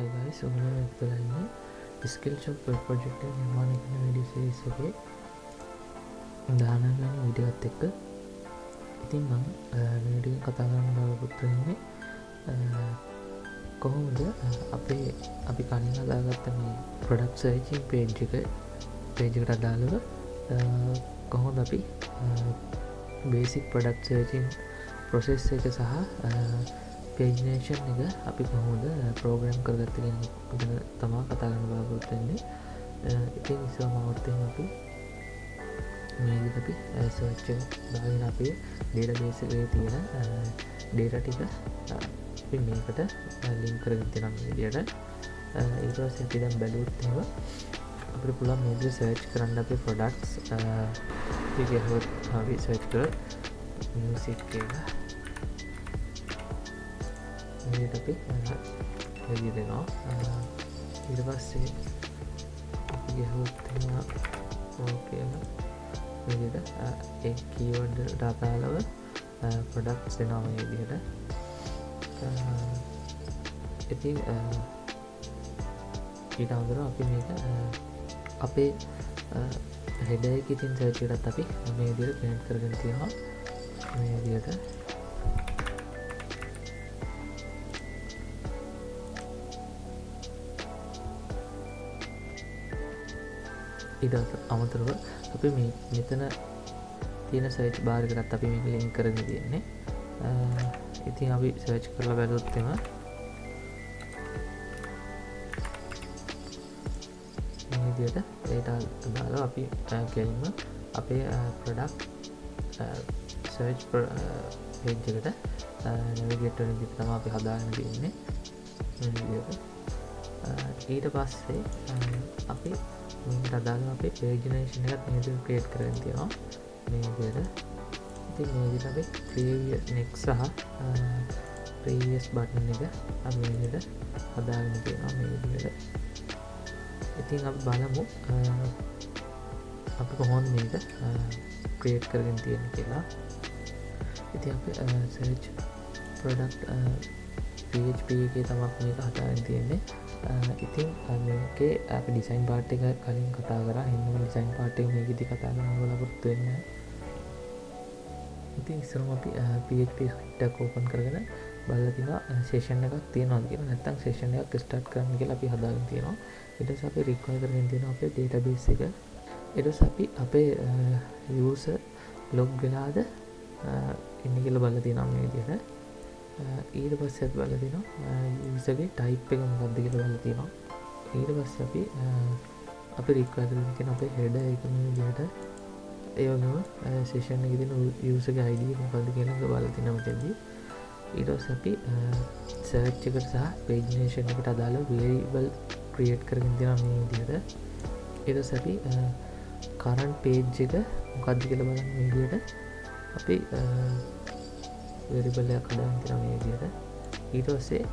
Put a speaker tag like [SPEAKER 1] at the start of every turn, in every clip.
[SPEAKER 1] Hi guys, ඔගොල්ලෝ එක්කලා ඉන්නේ skill shop web project එක නිර්මාණය කරන video series එකේ 19 වෙනි වීඩියෝ එකත් එක්ක. ඉතින් මම මේ වීඩියෝ එක කතා කරන්න බලාපොරොත්තු වෙන්නේ කොහොමද අපි කලින් හදාගත්ත මේ product searching page එකට අදාළව කොහොමද අපි basic product searching process එක සහ pagination එක අපි කොහොමද ප්‍රෝග්‍රෑම් කරගත්තේ කියන එක ගැන තමයි කතා කරන්න බලාපොරොත්තු වෙන්නේ. ඉතින් ඉස්සෙල්ලාම අපි මේ විදිහට අපි සර්ච් එක දාගෙන අපේ database එකේ තියෙන data ටික අපි මේකට link කරගෙන තියෙනවා මේ විදිහට. ඊට පස්සේ අපි දැන් බැලුවොත් එහෙම අපිට පුළුවන් මේ විදිහට search කරන්න අපේ products ටික අපි search කරලා music එක මේකට අපි එළිය දෙනවා. ඊට පස්සේ අපි ගහුවොත් එහෙම ඕකේ මේ විදිහට ඒ keyword වලට අදාළව products දෙනවා මේ විදිහට. ඉතින් ඊට අමතරව අපි මේක අපේ header එකේ තියෙන search එකටත් අපි මේ විදිහට connect කරගෙන තියෙනවා මේ විදිහට. ඊට අමතරව අපි මෙතන තියෙන search bar එකකට අපි මේක link කරගෙන තියෙන්නේ. ඉතින් අපි search කරලා බලුවොත් එම මේ විදිහට ඒට අදාළව අපි කෙලින්ම අපේ product search page එකට navigate වෙන විදිහට තමයි අපි හදාගෙන තියෙන්නේ මේ විදිහට. ඊට පස්සේ අපි මේකට අදාළව අපේ pagination එකත් මේ විදිහට create කරගෙන තියෙනවා මේ විදිහට. ඉතින් මේ විදිහට අපි previous next සහ previous button එක අපි මේ විදිහට හදාගෙන තියෙනවා මේ විදිහට. ඉතින් අපි බලමු අපි කොහොමද මේක create කරගෙන තියෙන්නේ කියලා. ඉතින් අපි search product PHP එකේ තමයි මේක හදාගෙන තියෙන්නේ. ඉතින් මේකේ අපි ඩිසයින් පාර්ට් එක කලින් කතා කරා. එහෙනම් ඩිසයින් පාර්ට් එක මේකෙදි කතා කරන්න බලාපොරොත්තු වෙන්නේ. ඉතින් ඉස්සරම අපි PHP script එක open කරගෙන බලලා තිනවා session එකක් තියෙනවද කියලා. නැත්නම් session එකක් start කරන්න කියලා අපි හදාගෙන තියෙනවා. ඊට පස්සේ අපි require කරගෙන තියෙනවා අපේ database එක. ඊට පස්සේ අපි අපේ user log වෙලාද ඉන්නේ කියලා බලලා තියෙනවා මේ විදිහට. ඊට පස්සේ අපි බලලා තියෙනවා user ගේ type එක මොකක්ද කියලා බලලා තියෙනවා. ඊට පස්සේ අපි require කරගෙන තියෙන අපේ header එක මේ විදිහට ඒ වගේම session එකේ තියෙන user ගේ ID එක මොකක්ද කියලා බලලා තියෙනවා මෙතනදී. ඊට පස්සේ අපි search එකට සහ pagination එකට අදාළ variable create කරගෙන තියෙනවා මේ විදිහට. ඊට පස්සේ අපි current page එක මොකක්ද කියලා බලන්න මේ විදිහට අපි variable එකක් හදාගෙන තියෙනවා මේ විදිහට. ඊට පස්සේ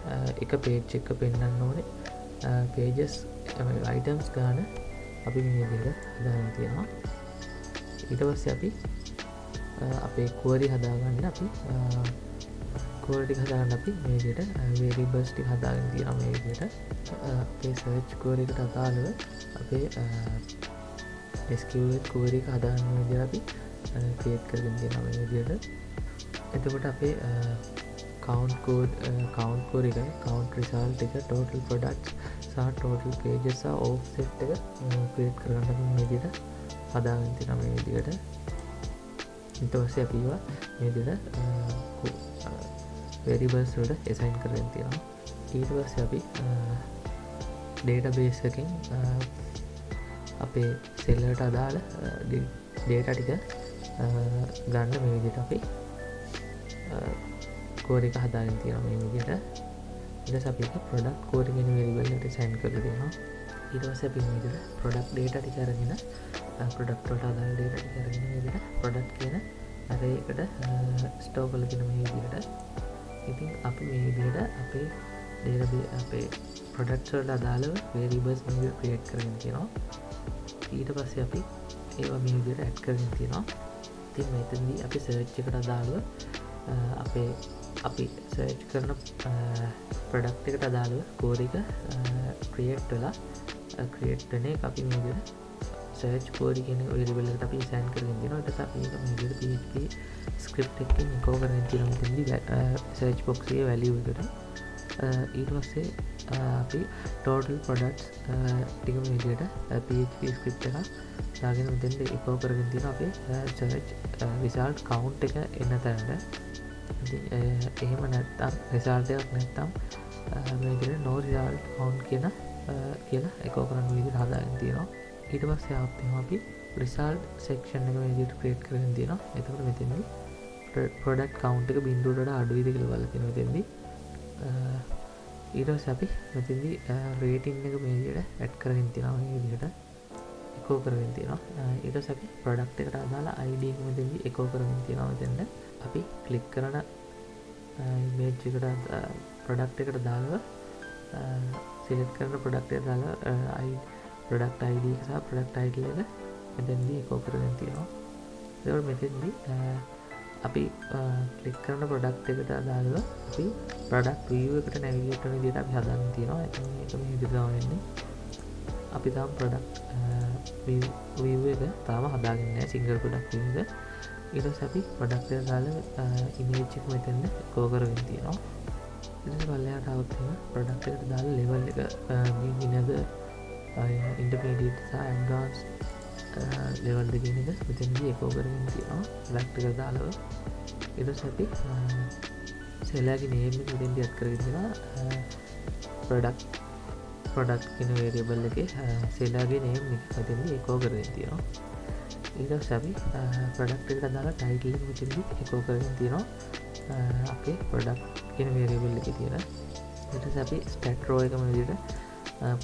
[SPEAKER 1] එක page එක පෙන්වන්න ඕනේ pages items ගන්න අපි මේ විදිහට හදාගෙන තියෙනවා. ඊට පස්සේ අපි අපේ query හදාගන්න අපි query ටික හදාගන්න අපි මේ විදිහට variables ටික හදාගෙන තියෙනවා මේ විදිහට. අපේ search query එකට අදාළව අපේ SQL query එක හදාගන්න විදිහට අපි create කරගෙන තියෙනවා මේ විදිහට. එතකොට අපේ count query එකයි count result එක total products සහ total pages සහ offset එක create කරගන්න අපි මේ විදිහට හදාගෙන තියෙනවා මේ විදිහට. ඊට පස්සේ අපි ඒවා මේ විදිහට variables වලට assign කරගෙන තියෙනවා. ඊට පස්සේ අපි database එකෙන් අපේ cell වලට අදාළ data ටික ගන්න මේ විදිහට අපි query එක හදාගෙන තියෙනවා මේ විදිහට. ඊට පස්සේ අපි product query කියන variable එකට assign කරලා දෙනවා. ඊට පස්සේ අපි මේ විදිහට product data ටික අරගෙන product වලට අදාළ data ටික අරගෙන මේ විදිහට product කියන array එකට store කරලා දෙන මේ විදිහට. ඉතින් අපි මේ විදිහට අපේ database අපේ products වලට අදාළව variables මේ විදිහට create කරගෙන තියෙනවා. ඊට පස්සේ අපි ඒවා මේ විදිහට add කරගෙන තියෙනවා. ඉතින් මෙතනදී අපි search එකට අදාළව අපේ අපි සර්ච් කරන ප්‍රොඩක්ට් එකට අදාළව කෝඩ් එක ක්‍රියේට් වෙලා ක්‍රියේට් වෙන එක අපි මේ විදිහට සර්ච් කෝඩ් කියන වෙරියබල් එකට අපි සෑන්ඩ් කරගෙන දෙනවා. ඊට පස්සේ අපි මේක මේ විදිහට PHP ස්ක්‍රිප්ට් එකකින් එකෝ කරගෙන තියෙනවා මෙතනදී සර්ච් බොක්ස් එකේ වැලියු එකට. ඊට පස්සේ අපි total products ටික මේ විදිහට PHP ස්ක්‍රිප්ට් එක දාගෙන මෙතෙන්ද එකෝ කරගෙන තියෙනවා අපේ සර්ච් result count එක එන්න තැනට. ඉතින් එහෙම නැත්නම් result එකක් නැත්නම් මේ විදිහට no result count කියලා එකෝ කරන විදිහට හදාගෙන තියෙනවා. ඊට පස්සේ ආපත් එහෙම අපි result section එක මේ විදිහට create කරගෙන තියෙනවා. එතකොට මෙතෙන්දී product count එක බිඳුවට වඩා අඩුයිද කියලා බලලා තියෙනවා මෙතෙන්දී. ඊට පස්සේ අපි මෙතෙන්දී rating එක මේ විදිහට add කරගෙන තියෙනවා මේ විදිහට echo කරගෙන තියෙනවා. ඊට පස්සේ අපි product එකට අදාළ ID එක මෙතෙන්දී echo කරගෙන තියෙනවා මෙතෙන්ද. අපි click කරන image එකට product එකට දාලා select කරන product එකට දාලා product ID එක සහ product title එක මෙතෙන්දී echo කරගෙන තියෙනවා. ඒකවල මෙතෙන්දී අපි ක්ලික් කරන product එකට අදාළව අපි product view එකට navigate කරන විදිහට අපි හදාගෙන තියෙනවා. ඒක මේ විදිහට තමයි වෙන්නේ. අපි තාම product view එක තාම හදාගෙන නැහැ single product view එක. ඊට පස්සේ අපි product එකට දාලා image එක මෙතෙන්ද echo කරගෙන තියෙනවා. ඊට පස්සේ පල්ලෙහාට આવුත් එහෙම product එකට දාලා level එක beginner intermediate සහ advanced level දෙකකින් එක මෙතනදී echo කරගෙන තියෙනවා product එකට දාලා. ඊට පස්සේ අපි seller-ගේ name එක මෙතනදී add කරගෙන තියෙනවා product කියන variable එකේ seller-ගේ name එක මෙතනදී echo කරගෙන තියෙනවා. ඊට පස්සේ අපි product එකට දාලා title එක මෙතනදී echo කරගෙන තියෙනවා අපේ product කියන variable එකේ තියෙන. ඊට පස්සේ අපි stat row එක මේ විදිහට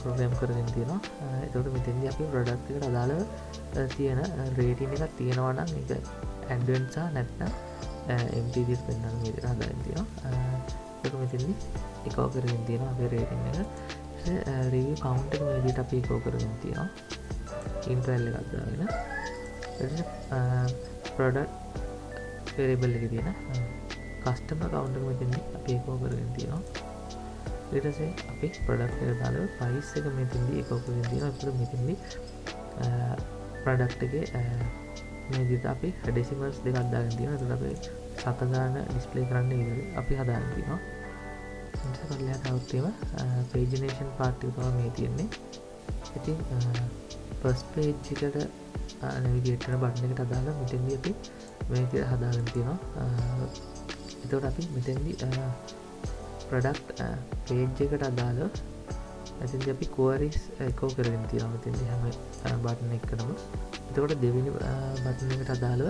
[SPEAKER 1] program කරගෙන තියෙනවා. එතකොට මෙතෙන්දී අපි product එකට අදාළව තියෙන rating එකක් තියෙනවා නම් ඒක add වෙන්න සහ නැත්නම් empty විදිහට පෙන්වන්න මේ විදිහට හදාගෙන තියෙනවා. ඒක මෙතෙන්දී echo කරගෙන තියෙනවා අපේ rating එක. ඊට review count එක මේ විදිහට අපි echo කරගෙන තියෙනවා. interval එකක් දාගෙන. ඊට product variable එකේ තියෙන customer count එක මෙතෙන්දී අපි echo කරගෙන තියෙනවා. ඊට පස්සේ අපි product එකට දාලා price එක මෙතෙන්දී echo කරගෙන තියෙනවා. ඒකට මෙතෙන්දී product එකේ මේ විදිහට අපි decimals දෙකක් දාගෙන තියෙනවා. ඒකට අපි සත ගාන display කරන්න විදිහට අපි හදාගෙන තියෙනවා. ඊට පස්සේ පල්ලෙහාට આવුත් එහෙම pagination part එක තමයි මේ තියෙන්නේ. ඉතින් first page එකට navigate කරන button එකට දාලා මෙතෙන්දී අපි මේ විදිහට හදාගෙන තියෙනවා. එතකොට අපි මෙතෙන්දී product page එකට අදාළව මෙතෙන්දී අපි queries echo කරගෙන තියෙනවා මෙතෙන්දී හැම button එකකටම. එතකොට දෙවෙනි button එකට අදාළව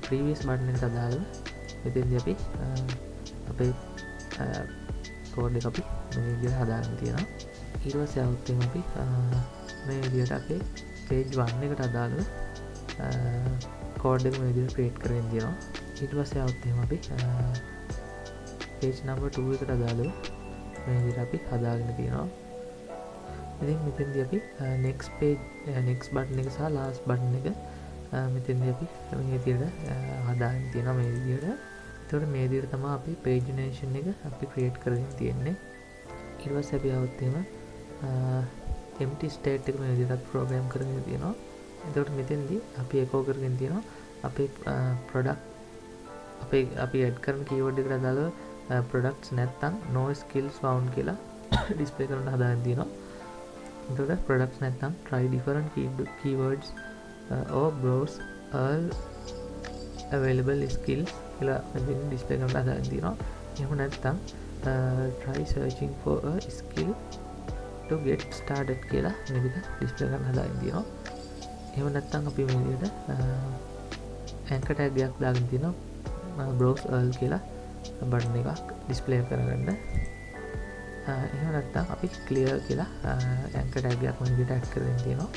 [SPEAKER 1] previous button එකට අදාළව මෙතෙන්දී අපි අපේ code එක අපි මේ විදිහට හදාගෙන තියෙනවා. ඊට පස්සේ આવුත් එහෙම අපි මේ විදිහට අපේ page 1 එකට අදාළව code එක මේ විදිහට create කරගෙන තියෙනවා. ඊට පස්සේ આવුත් එහෙම අපි page number 2 එකට අදාළව මේ විදිහට අපි හදාගෙන තියෙනවා. ඉතින් මෙතෙන්දී අපි next button එක සහ last button එක මෙතෙන්දී අපි මේ විදිහට හදාගෙන තියෙනවා මේ විදිහට. එතකොට මේ විදිහට තමයි අපි pagination එක අපි create කරගෙන තියෙන්නේ. ඊට පස්සේ අපි આવුත් එහෙම empty state එක මේ විදිහට program කරගෙන තියෙනවා. එතකොට මෙතෙන්දී අපි echo කරගෙන තියෙනවා අපේ product අපි add කරන keyword එකට අදාළව products නැත්තම් no skills found කියලා display කරන්න හදාගෙන තියෙනවා. එතකොට products නැත්තම් try different keywords or browse all available skills කියලා මෙතන display කරන්න හදාගෙන තියෙනවා. එහෙම නැත්තම් try searching for a skill to get started කියලා මේ විදිහට display කරන්න හදාගෙන තියෙනවා. එහෙම නැත්තම් අපි මේ විදිහට anchor tag එකක් දාගෙන තියෙනවා browse all කියලා බටන් එකක් ඩිස්ප්ලේ කරගන්න. එහෙම නැත්නම් අපි clear කියලා anchor tag එකක් මේ විදිහට add කරගෙන තියෙනවා.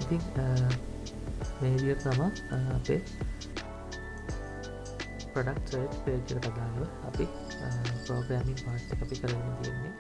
[SPEAKER 1] ඉතින් මේ විදිහට තමයි අපේ product search page එකට අදාළව අපි programming parts එක අපි කරගෙන තියෙන්නේ.